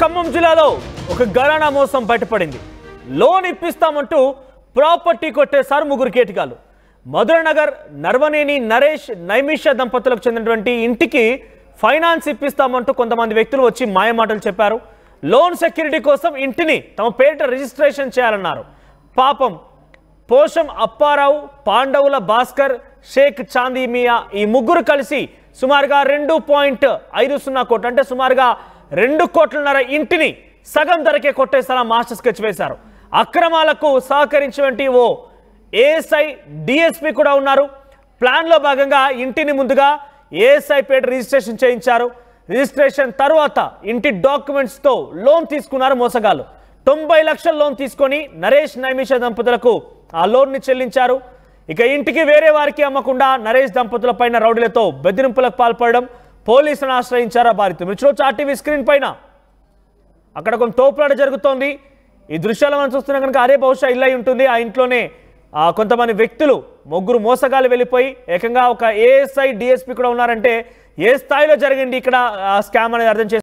ఖమ్మం జిల్లాలో ఒక గరానా మోసం బయటపడింది. లోన్ ఇప్పిస్తామంటూ ప్రాపర్టీ కొట్టేశారు ముగ్గురు కేటగాళ్లు. మధురనగర్ నర్వనేని నరేష్ నైమిష దంపతులకు చెందినటువంటి ఇంటికి ఫైనాన్స్ ఇప్పిస్తామంటూ కొంతమంది వ్యక్తులు వచ్చి మాయమాటలు చెప్పారు. లోన్ సెక్యూరిటీ కోసం ఇంటిని తమ పేరిట రిజిస్ట్రేషన్ చేయాలన్నారు. పాపం పోషం అప్పారావు, పాండవుల భాస్కర్, షేక్ చాందీ మియా ఈ ముగ్గురు కలిసి సుమారుగా 2.50 కోట్లు అంటే సుమారుగా 2 కోట్లన్నర ఇంటిని సగం ధరకే కొట్టేసారా మాస్టర్ స్కెచ్ వేశారు. అక్రమాలకు సహకరించేటువంటి ఓ ఏఎస్ఐ డిఎస్పీ కూడా ఉన్నారు. ప్లాన్లో భాగంగా ఇంటిని ముందుగా ఏఎస్ఐ పేట రిజిస్ట్రేషన్ చేయించారు. రిజిస్ట్రేషన్ తర్వాత ఇంటి డాక్యుమెంట్స్తో లోన్ తీసుకున్నారు మోసగాళ్ళు. 90 లక్షల లోన్ తీసుకొని నరేష్ నైమిష దంపతులకు ఆ లోన్ని చెల్లించారు. ఇక ఇంటికి వేరే వారికి అమ్మకుండా నరేష్ దంపతుల పైన రౌడీలతో బెదిరింపులకు పాల్పడడం, పోలీసులను ఆశ్రయించారు బాధితులు. మీరు చూడొచ్చు ఆర్టీవీ స్క్రీన్ పైన అక్కడ కొంత తోపులాట జరుగుతోంది. ఈ దృశ్యాలు మనం చూస్తున్నాం కనుక అదే బహుశా ఇల్లు అయి ఉంటుంది. ఆ ఇంట్లోనే కొంతమంది వ్యక్తులు ముగ్గురు మోసగాళ్ళు వెళ్ళిపోయి ఏకంగా ఒక ఏఎస్ఐ డిఎస్పీ కూడా ఉన్నారంటే ఏ స్థాయిలో జరిగింది ఇక్కడ స్కామ్ అనేది అర్థం